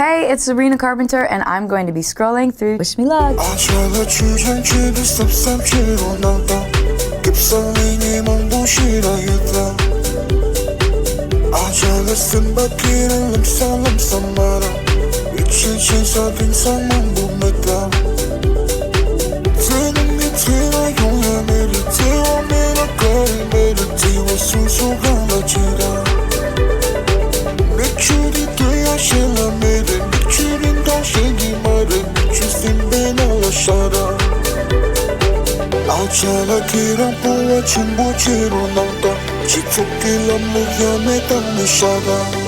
Hey, it's Sabrina Carpenter, and I'm going to be scrolling through Wish Me Luck. Achala 주전주를 섭섭지로 나다 급성이니 몽부시라였다 Achala 쓴바퀴를 람싸 말아 미친 신사 빙상 몽부매다 드는 밑이나 용야매를 띄워 매력거리매를 띄워 술수가 나지라 매출이 돼야 신라매를 매출인 당신이 말을 미친 샤라 Achala 길을 보아 진보지로 나가 지속길 안무야 매달리 샤라